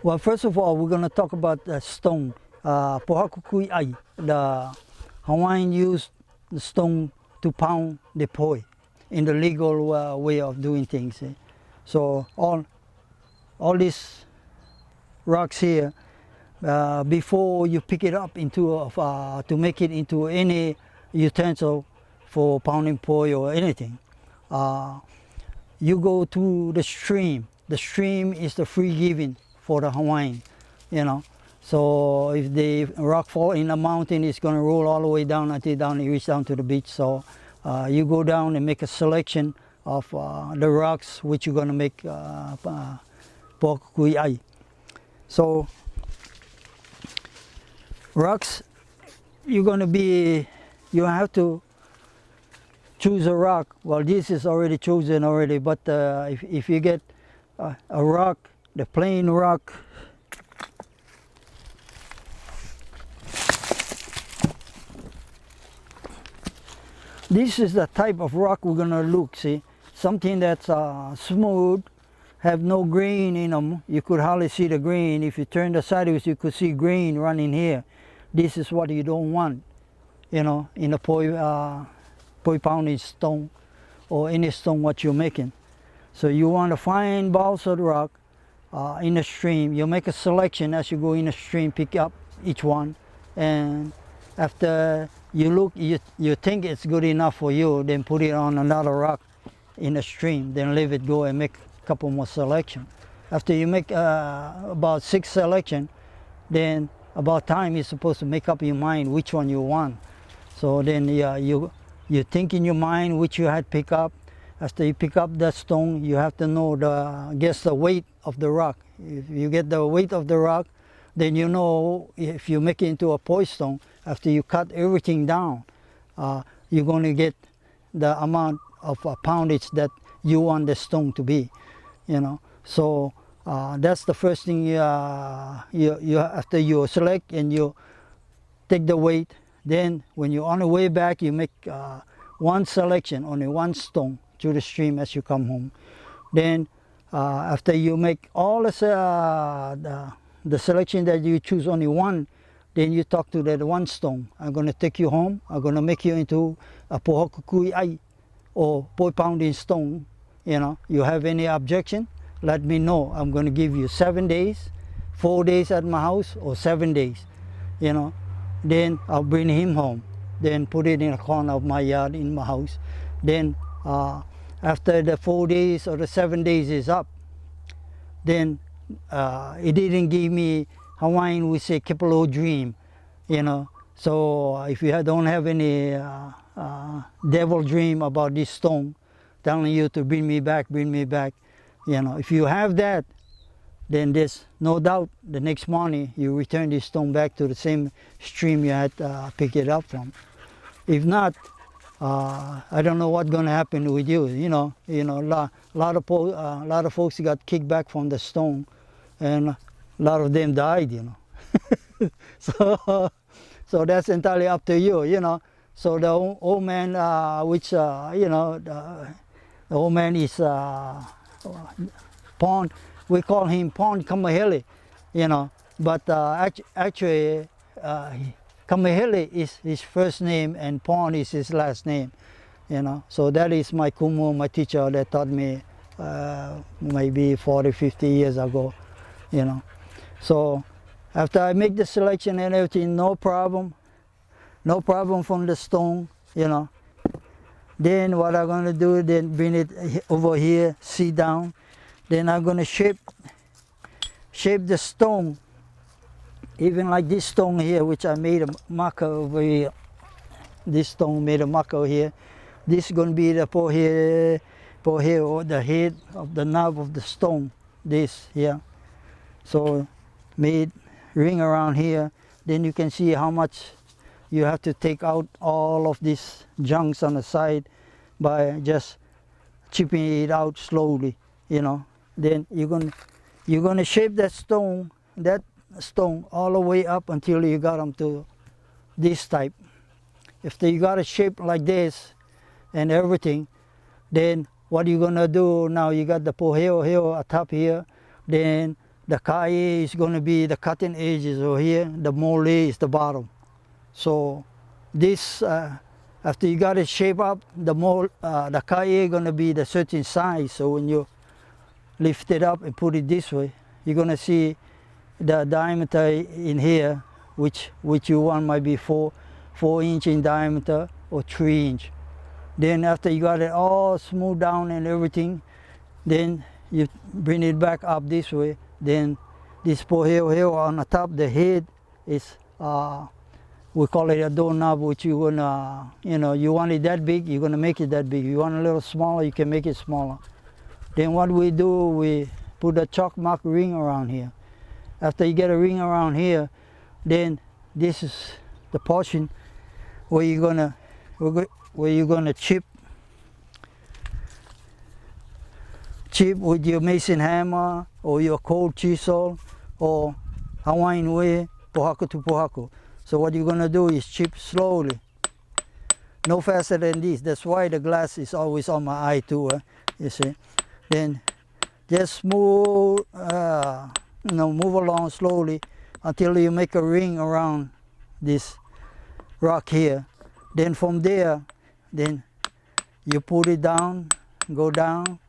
Well, first of all, we're going to talk about the stone. Kui'ai, the Hawaiian use the stone to pound the poi in the legal way of doing things. So all these rocks here, before you pick it up into to make it into any utensil for pounding poi or anything, you go to the stream. The stream is the free giving for the Hawaiian, you know. So if the rock fall in the mountain, it's going to roll all the way down until it reach down to the beach. So you go down and make a selection of the rocks which you're going to make kui'ai. So rocks, you have to choose a rock. Well, this is already chosen already, but if you get a rock, the plain rock, this is the type of rock we're gonna look. See, something that's smooth, have no grain in them. You could hardly see the grain. If you turn the sideways, you could see grain running here. This is what you don't want, you know, in a poi pounding stone or any stone what you're making. So you want to find balls of rock in the stream. You make a selection as you go in the stream, pick up each one, and after you look, you think it's good enough for you, then put it on another rock in the stream, then leave it go and make a couple more selection. After you make about 6 selection, then about time you're supposed to make up your mind which one you want. So then you think in your mind which you had pick up. After you pick up that stone, you have to know guess the weight of the rock. If you get the weight of the rock, then you know if you make it into a poi stone, after you cut everything down, you're going to get the amount of poundage that you want the stone to be, you know. So that's the first thing after you select and you take the weight. Then when you're on the way back, you make one selection, only one stone to the stream as you come home. Then after you make all the selection that you choose only one, then you talk to that one stone. I'm going to take you home. I'm going to make you into a kui'ai or poi pounding stone. You know, you have any objection, let me know. I'm going to give you 7 days, 4 days at my house, or 7 days, you know. Then I'll bring him home, then put it in a corner of my yard in my house. Then after the 4 days or the 7 days is up, then it didn't give me, Hawaiian we say kipolo dream, you know. So if you don't have any devil dream about this stone telling you to bring me back, you know, if you have that, then there's no doubt the next morning you return this stone back to the same stream you had picked it up from. If not, I don't know what's going to happen with you. You know, a lot of folks got kicked back from the stone, and a lot of them died. You know, so that's entirely up to you. You know, so the old man, you know, the old man is Pond. We call him Pond Kamahele. You know, but actually. Kamahele is his first name and Pond is his last name, you know. So that is my kumu, my teacher that taught me maybe 40, 50 years ago, you know. So after I make the selection and everything, no problem from the stone, you know. Then what I'm going to do, then bring it over here, sit down. Then I'm going to shape the stone. Even like this stone here, which I made a marker over here. This stone made a marker here. This is going to be the poi here, or the head of the knob of the stone. This here. So made ring around here. Then you can see how much you have to take out all of these junks on the side by just chipping it out slowly. You know. Then you're gonna shape that stone all the way up until you got them to this type. If you got a shape like this and everything, then what you're gonna do now, you got the pōheo atop here, then the kai is going to be the cutting edges over here, the mole is the bottom. So this, after you got it shaped up, the kai is going to be the certain size. So when you lift it up and put it this way, you're going to see the diameter in here, which you want might be 4 inch in diameter or 3 inch. Then after you got it all smoothed down and everything, then you bring it back up this way. Then this pūlehu here on the top, the head is, we call it a doorknob, which you gonna, you want it that big, you're gonna make it that big. You want a little smaller, you can make it smaller. Then what we do, we put a chalk mark ring around here. After you get a ring around here, then this is the portion where you're gonna chip with your mason hammer or your cold chisel or Hawaiian way, pohaku to pohaku. So what you're gonna do is chip slowly, no faster than this. That's why the glass is always on my eye too, you see. Then just move, move along slowly until you make a ring around this rock here. Then from there, then you put it down, go down,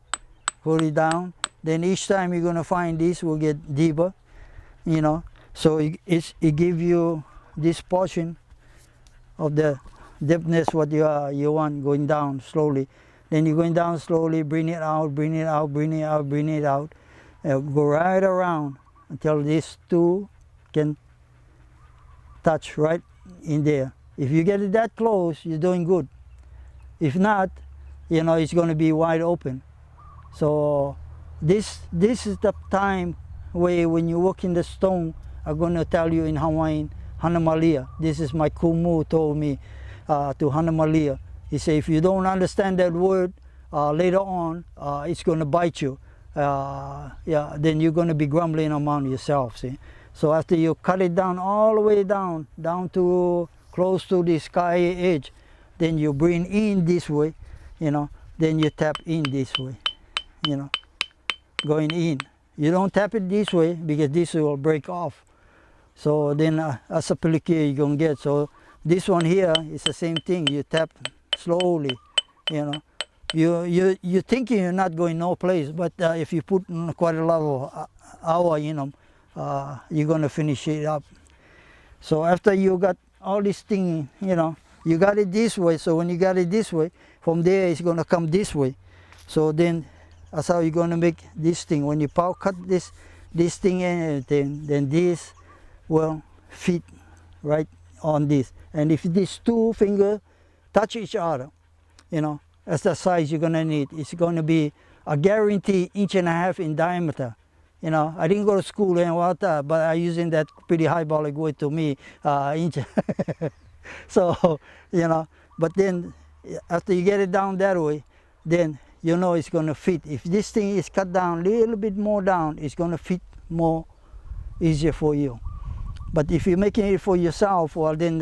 put it down. Then each time you're gonna find this will get deeper, So it gives you this portion of the depthness what you want going down slowly. Then you're going down slowly, bring it out, bring it out, bring it out, bring it out. Go right around until these two can touch right in there. If you get it that close, you're doing good. If not, it's going to be wide open. So this is the time where when you work in the stone, I'm going to tell you in Hawaiian, Hana Malia. This is my kumu told me to Hana Malia. He said, if you don't understand that word later on, it's going to bite you. Then you're going to be grumbling among yourself. See? So after you cut it down all the way down to close to the sky edge, then you bring in this way, then you tap in this way, going in. You don't tap it this way because this will break off. So then as a pūlehu you're going to get. So this one here is the same thing. You tap slowly, You're thinking you're not going no place, but if you put quite a lot of hour in them, you're going to finish it up. So after you got all this thing, you got it this way. So when you got it this way, from there it's going to come this way. So then that's how you're going to make this thing. When you cut this thing and everything, then this will fit right on this. And if these two fingers touch each other, that's the size you're going to need. It's going to be a guaranteed 1.5 inch in diameter. I didn't go to school and what, but I'm using that pretty hyperbolic way to me, inch. So, but then after you get it down that way, then it's going to fit. If this thing is cut down a little bit more down, it's going to fit more easier for you. But if you're making it for yourself, well then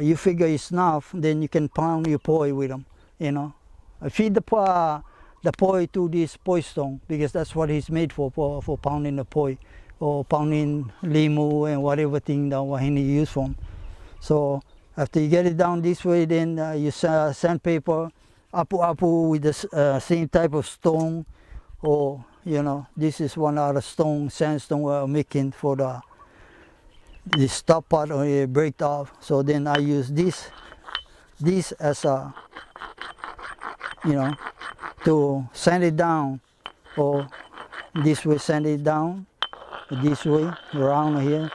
you figure it's enough, then you can pound your poi with them, I feed the poi to this poi stone because that's what it's made for pounding the poi or pounding limu and whatever thing the wahine use from. So after you get it down this way, then you sandpaper apu with the same type of stone, or this is one other stone, sandstone we're making for this top part or it break off. So then I use this as a to sand it down, or this way sand it down, this way around here.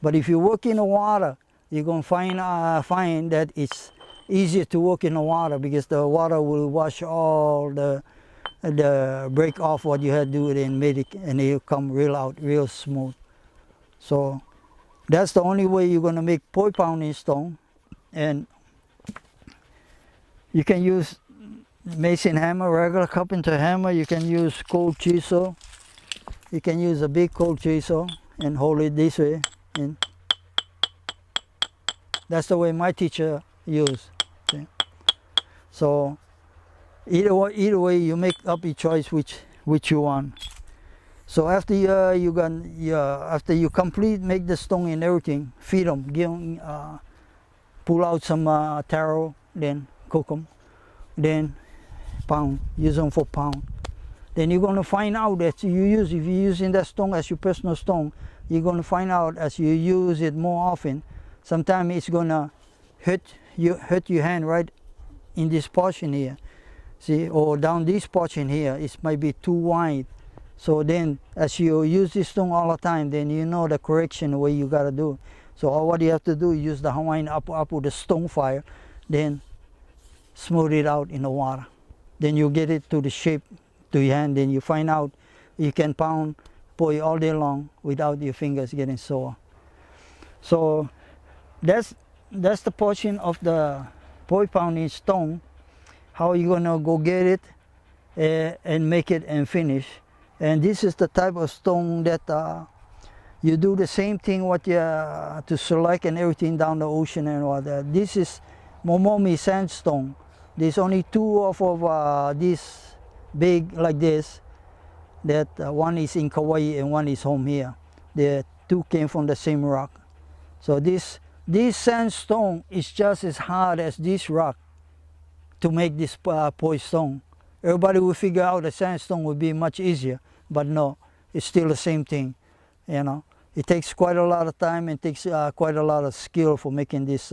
But if you work in the water, you're gonna find that it's easier to work in the water because the water will wash all the break off what you had to do and made it, and it'll come real smooth. So that's the only way you're gonna make poi pounding stone. And you can use mason hammer, regular carpenter hammer. You can use cold chisel. You can use a big cold chisel and hold it this way. And that's the way my teacher used. Okay? So either way, you make up your choice which you want. So after after you complete, make the stone and everything, feed them, pull out some taro, then cook them, then pound, use them for pound. Then you're going to find out that if you're using that stone as your personal stone, you're going to find out as you use it more often, sometimes it's going to hurt your hand right in this portion here, see, or down this portion here. It might be too wide. So then as you use this stone all the time, then you know the correction way you got to do. So all what you have to do is use the Hawaiian up with the stone fire, then smooth it out in the water. Then you get it to the shape to your hand, then you find out you can pound poi all day long without your fingers getting sore. So that's the portion of the poi pounding stone. How you gonna go get it and make it and finish. And this is the type of stone that you do the same thing what you to select and everything down the ocean and all that. This is Momomi sandstone. There's only two of these big like this, that one is in Kauai and one is home here. The two came from the same rock. So this sandstone is just as hard as this rock to make this poi stone. Everybody will figure out the sandstone would be much easier, but no, it's still the same thing. You know, it takes quite a lot of time and takes quite a lot of skill for making this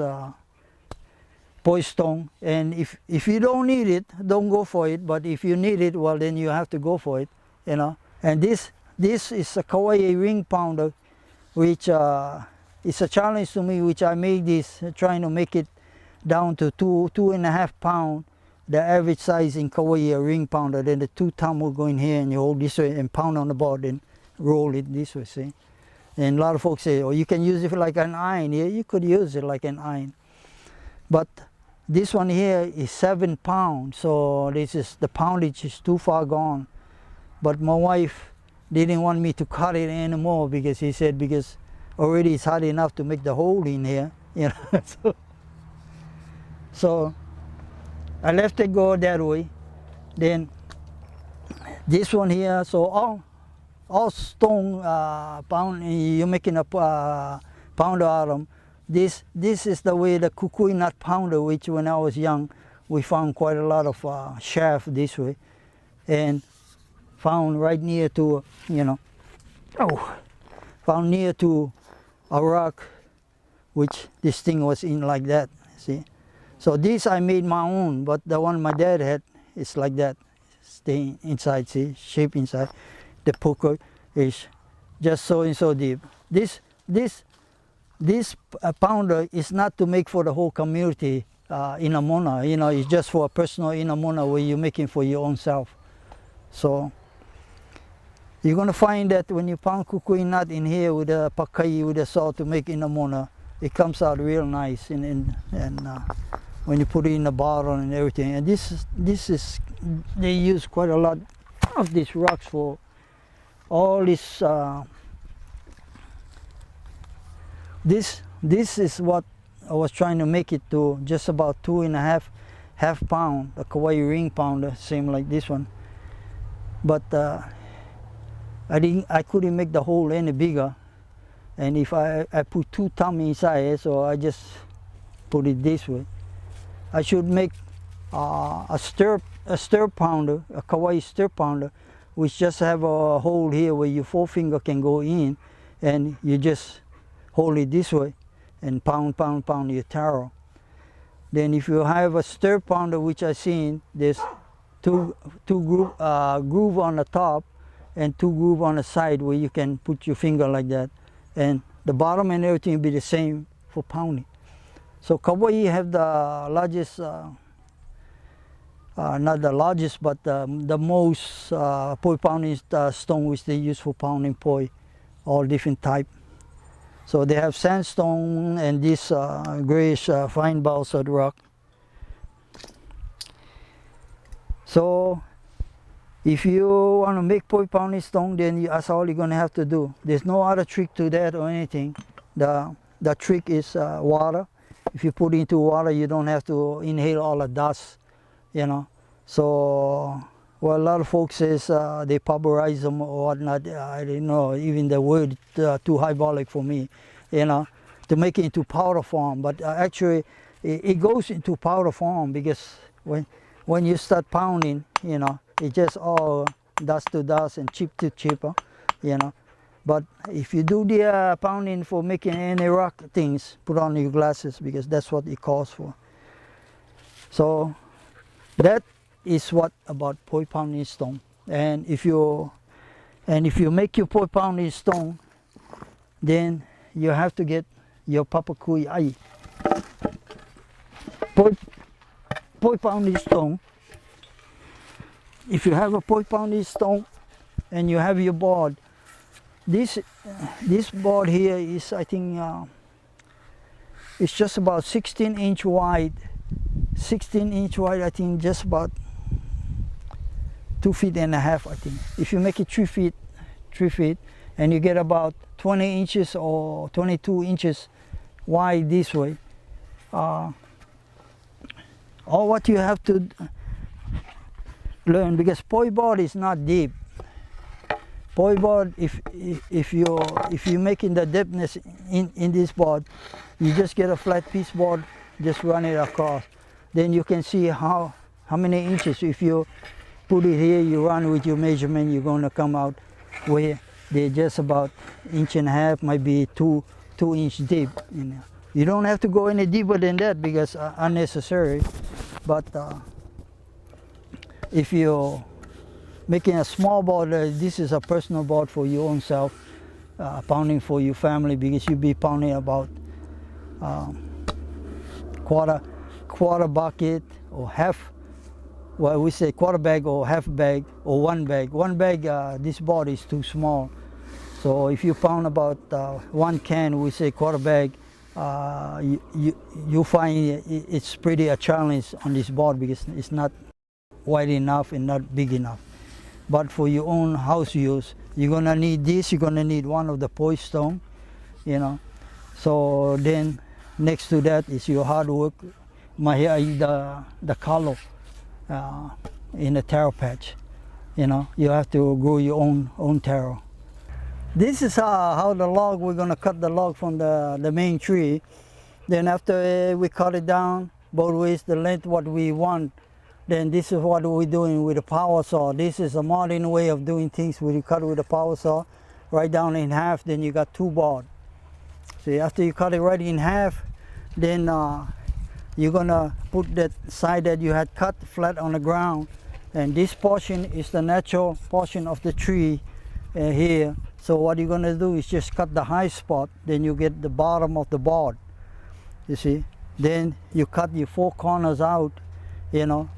poi stone. And if you don't need it, don't go for it. But if you need it, well, then you have to go for it, you know. And this is a Kauai ring pounder, which is a challenge to me, which I made this, trying to make it down to 2.5 pounds, the average size in Kauai, a ring pounder. Then the 2 thumb will go in here and you hold this way and pound on the board and roll it this way, see. And a lot of folks say, oh, you can use it like an iron. Yeah, you could use it like an iron. But this one here is 7 pounds, so the poundage is too far gone. But my wife didn't want me to cut it anymore because he said, because already it's hard enough to make the hole in here, you know. So I left it go that way. Then this one here, so all stone pound, you're making a pounder out of them. This is the way the kukui nut pounder, which when I was young, we found quite a lot of shaft this way, and found right near to, you know, found near to a rock, which this thing was in like that, see. So this I made my own, but the one my dad had is like that, stay inside, see, shape inside. The poker is just so and so deep. This pounder is not to make for the whole community in Amona, you know, it's just for a personal in Amona where you're making for your own self. So you're gonna find that when you pound kukui nut in here with the pakai, with the salt to make in Amona, it comes out real nice, and when you put it in the bottle and everything. And this is they use quite a lot of these rocks for all this. This is what I was trying to make it to, just about 2.5 pound, a Kauai ring pounder, same like this one. But I couldn't make the hole any bigger, and if I put 2 thumb inside, so I just put it this way. I should make a stir pounder, a Kauai stir pounder, which just have a hole here where your forefinger can go in, and you just hold it this way and pound your taro. Then if you have a stir pounder, which I seen, there's two groove on the top and 2 groove on the side where you can put your finger like that, and the bottom and everything will be the same for pounding. So Kauai have the largest, not the largest, but the most poi pounding stone which they use for pounding poi, all different type. So they have sandstone and this grayish fine balsad rock. So if you want to make poi pounding stone, then that's all you're going to have to do. There's no other trick to that or anything. The trick is water. If you put it into water, you don't have to inhale all the dust, you know. So Well, a lot of folks says they pulverize them or whatnot. I don't know, even the word too hyperbolic for me, you know, to make it into powder form. But actually, it goes into powder form because when you start pounding, you know, it just all dust to dust and chip to chip, you know. But if you do the pounding for making any rock things, put on your glasses because that's what it calls for. So that is what about poi pounding stone. And if you make your poi pounding stone, then you have to get your papakui ai. Poi pounding stone. If you have a poi pounding stone and you have your board, this board here is, I think, it's just about 16-inch wide. 16-inch wide, I think, just about 2.5 feet, I think. If you make it 3 feet, and you get about 20 inches or 22 inches wide this way, all what you have to learn, because poi board is not deep. Poi board, if you're making the depthness in this board, you just get a flat piece board, just run it across. Then you can see how many inches. If you put it here, you run with your measurement, you're going to come out where they're just about 1.5 inches, might be 2 inch deep. You know, you don't have to go any deeper than that because unnecessary. But if you're making a small board, this is a personal board for your own self, pounding for your family, because you'll be pounding about quarter bucket or half. Well, we say quarter bag or half bag or 1 bag. 1 bag, this board is too small. So if you pound about 1 can, we say quarter bag, you find it's pretty a challenge on this board because it's not wide enough and not big enough. But for your own house use, you're gonna need this, you're gonna need one of the poi stone, you know. So then next to that is your hard work, the kalo. In a taro patch, you know, you have to grow your own taro. This is how the log, we're going to cut the log from the main tree. Then after we cut it down both ways, the length what we want, then this is what we're doing with a power saw. This is a modern way of doing things. When you cut with a power saw right down in half, then you got 2 board. See, after you cut it right in half, then you're gonna put that side that you had cut flat on the ground, and this portion is the natural portion of the tree here. So what you're gonna do is just cut the high spot, then you get the bottom of the board, you see. Then you cut your 4 corners out, you know.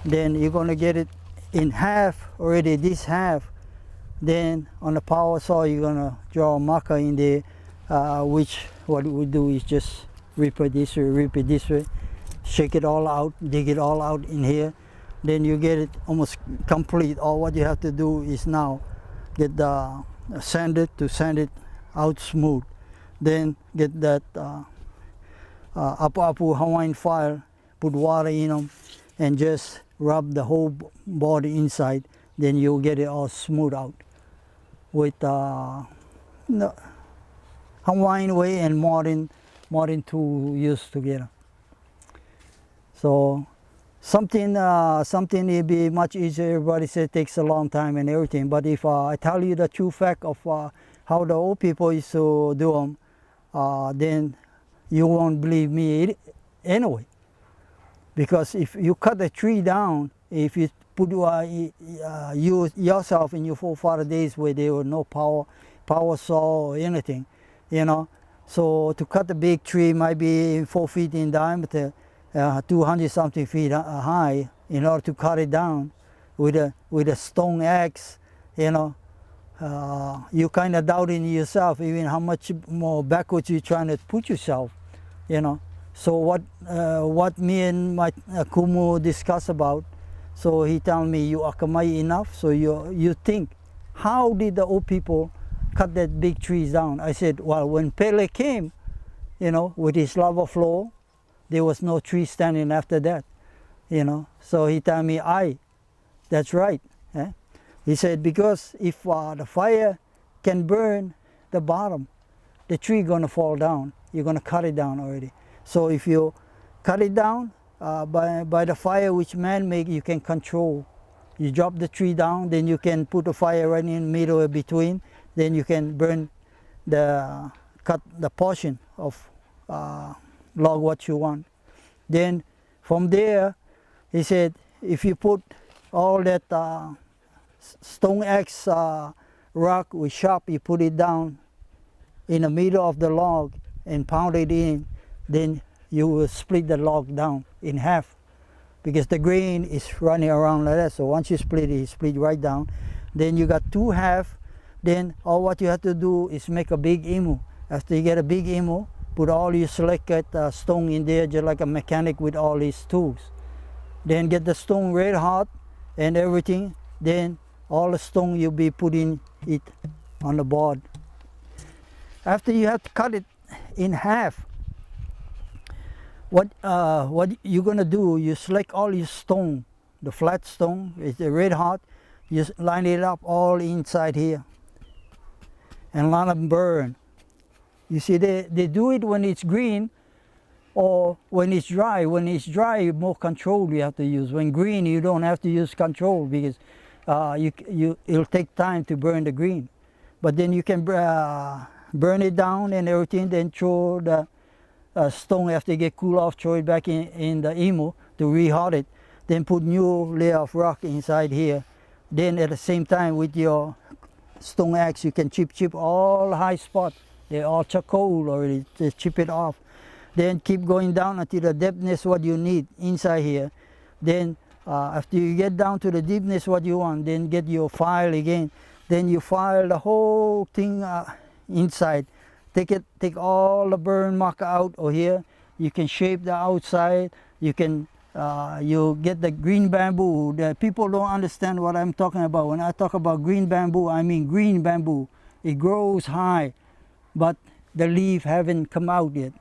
Then you're gonna get it in half already, this half. Then on the power saw you're gonna draw a marker in there, which what we do is just rip it this way, shake it all out, dig it all out in here. Then you get it almost complete. All what you have to do is now get the sand it out smooth. Then get that apu Hawaiian file, put water in them, and just rub the whole body inside. Then you'll get it all smooth out with Hawaiian way and modern tool used together. So something will be much easier. Everybody says it takes a long time and everything, but if I tell you the true fact of how the old people used to do them, then you won't believe me anyway. Because if you cut a tree down, if you put you yourself in your forefather days where there were no power saw or anything, you know, so to cut a big tree might be 4 feet in diameter, 200 something feet high. In order to cut it down with a stone axe, you know, you kind of doubting yourself, even how much more backwards you're trying to put yourself, you know. So what me and my kumu discuss about, so he tell me, you akamai enough, so you think, how did the old people cut that big trees down? I said, well, when Pele came, you know, with his lava flow, there was no tree standing after that, you know. So he told me, That's right. Eh? He said, because if the fire can burn the bottom, the tree gonna fall down. You're gonna cut it down already. So if you cut it down by the fire which man make, you can control. You drop the tree down, then you can put a fire right in the middle or between. Then you can burn cut the portion of log what you want. Then from there, he said, if you put all that stone axe rock with sharp, you put it down in the middle of the log and pound it in, then you will split the log down in half, because the grain is running around like that. So once you split it, you split right down. Then you got two half. Then all what you have to do is make a big imu. After you get a big imu, put all your selected stone in there, just like a mechanic with all his tools. Then get the stone red hot and everything. Then all the stone you'll be putting it on the board. After you have to cut it in half, what you're gonna do, you select all your stone, the flat stone, it's red hot, you line it up all inside here and let them burn. You see, they do it when it's green or when it's dry. When it's dry, more control you have to use. When green, you don't have to use control, because it'll take time to burn the green. But then you can burn it down and everything, then throw the stone after it get cool off, throw it back in the imu to re-hot it. Then put new layer of rock inside here. Then at the same time with your stone axe, you can chip all high spot. They're all charcoal already, just chip it off. Then keep going down until the depthness what you need inside here. Then after you get down to the deepness what you want, then get your file again. Then you file the whole thing inside. Take all the burn mark out over here. You can shape the outside. You can you get the green bamboo. The people don't understand what I'm talking about. When I talk about green bamboo, I mean green bamboo. It grows high, but the leaf haven't come out yet.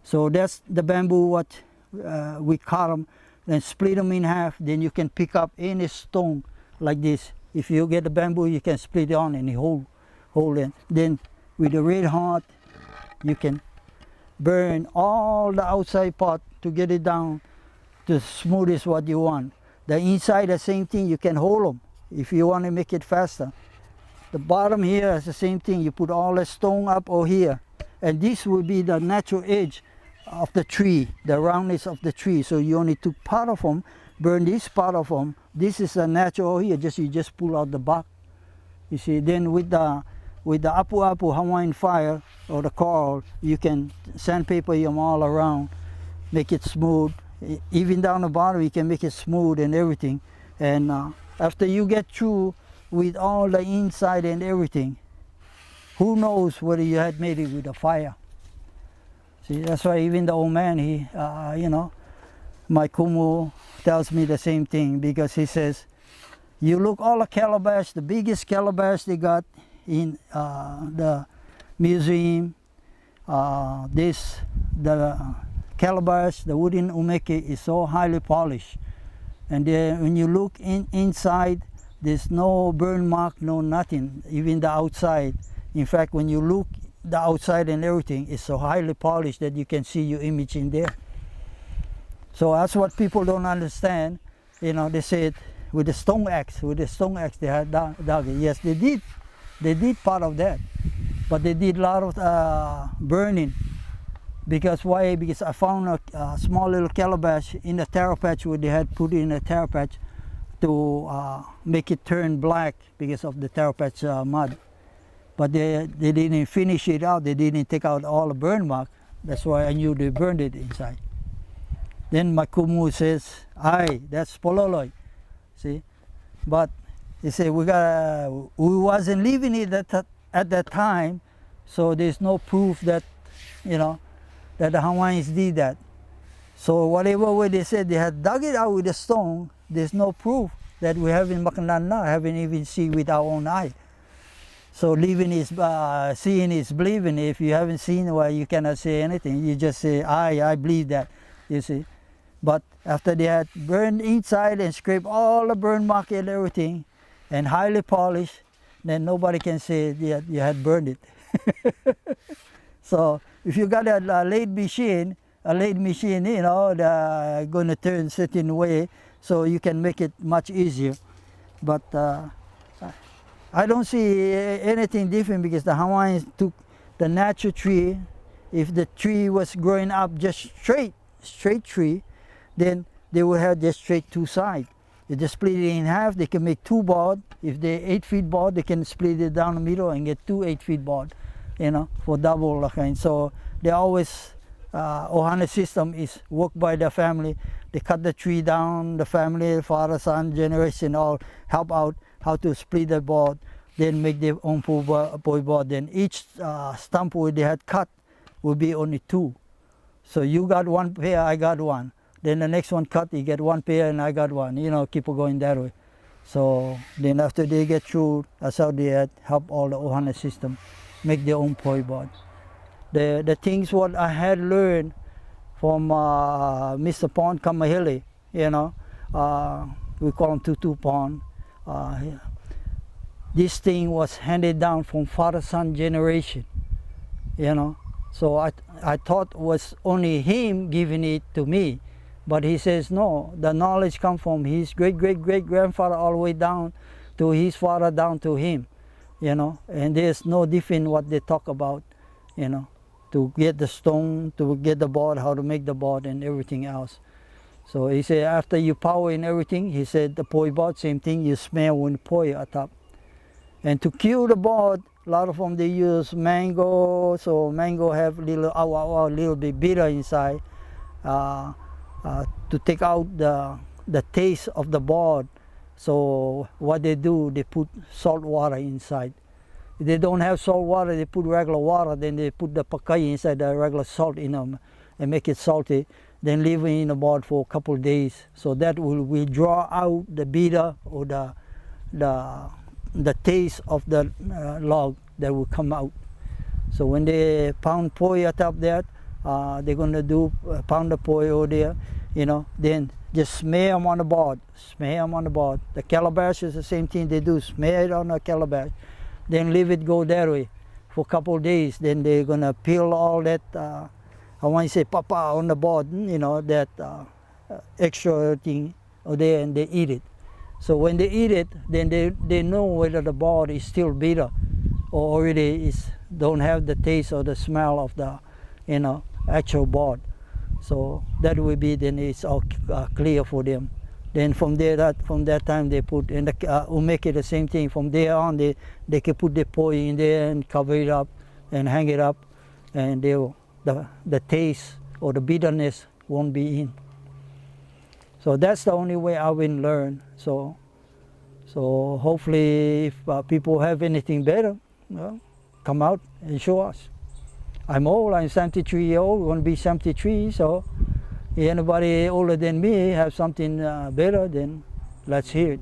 So that's the bamboo what we cut them, then split them in half. Then you can pick up any stone like this. If you get the bamboo, you can split it on and hold it. Then with the red hot, you can burn all the outside part to get it down to smooth as what you want. The inside, the same thing, you can hold them if you want to make it faster. The bottom here is the same thing. You put all the stone up over here, and this will be the natural edge of the tree, the roundness of the tree. So you only took part of them, burn this part of them. This is a natural here. You just pull out the bark. You see. Then with the apu Hawaiian fire or the coral, you can sandpaper them all around, make it smooth. Even down the bottom, you can make it smooth and everything. And after you get through with all the inside and everything, who knows whether you had made it with a fire. See, that's why even the old man, he, you know, my kumu tells me the same thing, because he says, you look all the calabash, the biggest calabash they got in the museum, the calabash, the wooden umeke is so highly polished. And then when you look inside, there's no burn mark, no nothing, even the outside. In fact, when you look the outside and everything is so highly polished that you can see your image in there. So that's what people don't understand. You know, they said with the stone axe they had dug it. Yes, they did. They did part of that, but they did a lot of burning. Because why? Because I found a small little calabash in the taro patch where they had put in a taro patch to make it turn black because of the taro patch mud. But they didn't finish it out. They didn't take out all the burn mark. That's why I knew they burned it inside. Then my kumu says, "Aye, that's pololoi." See, but he said we wasn't living it at that time, so there's no proof that, you know, that the Hawaiians did that. So whatever way they said they had dug it out with a stone, there's no proof that we haven't haven't even seen with our own eye. So living is seeing is believing. If you haven't seen, well, you cannot say anything. You just say, I believe that, you see. But after they had burned inside and scraped all the burn mark and everything, and highly polished, then nobody can say that you had burned it. So if you got a lathe machine, you know, they're going to turn certain way, so you can make it much easier. But I don't see anything different, because the Hawaiians took the natural tree. If the tree was growing up just straight tree, then they will have just straight two sides. They just split it in half. They can make two board. If they're 8 feet board, they can split it down the middle and get two 8 feet board, you know, for double. And so they always, ohana system is worked by the family. They cut the tree down, the family, father, son, generation, all help out how to split the board, then make their own poi board. Then each stump where they had cut will be only two. So you got one pair, I got one. Then the next one cut, you get one pair and I got one. You know, keep going that way. So then after they get through, that's how they had help all the ohana system make their own poi board. The things what I had learned from Mr. Pond Kamahele, you know, we call him Tutu Pond. This thing was handed down from father-son generation, you know. So I thought was only him giving it to me. But he says, no, the knowledge comes from his great-great-great-grandfather all the way down to his father, down to him, you know. And there's no different what they talk about, you know, to get the stone, to get the board, how to make the board and everything else. So he said, after you power and everything, he said the poi board, same thing, you smell with poi at top. And to cure the board, a lot of them, they use mango, so mango have little bit bitter inside. To take out the taste of the board. So what they do, they put salt water inside. If they don't have salt water, they put regular water, then they put the pakai inside, the regular salt in them, and make it salty, then leave it in the board for a couple of days. So that will draw out the bitter or the taste of the log that will come out. So when they pound poi atop that, they're going to do pound the poi over there, you know, then just smear them on the board, The calabash is the same thing they do, smear it on the calabash, then leave it go that way for a couple of days. Then they're going to peel all that, I want to say papa on the board, you know, that extra thing over there, and they eat it. So when they eat it, then they know whether the board is still bitter or already don't have the taste or the smell of the, you know, actual board. So that will be, then it's all clear for them. Then from that time they put, and we'll make it the same thing. From there on, they can put the poi in there and cover it up and hang it up, and the taste or the bitterness won't be in. So that's the only way I will learn. So hopefully, if people have anything better, well, come out and show us. I'm old, I'm 73 years old, going to be 73, so if anybody older than me have something better, then let's hear it.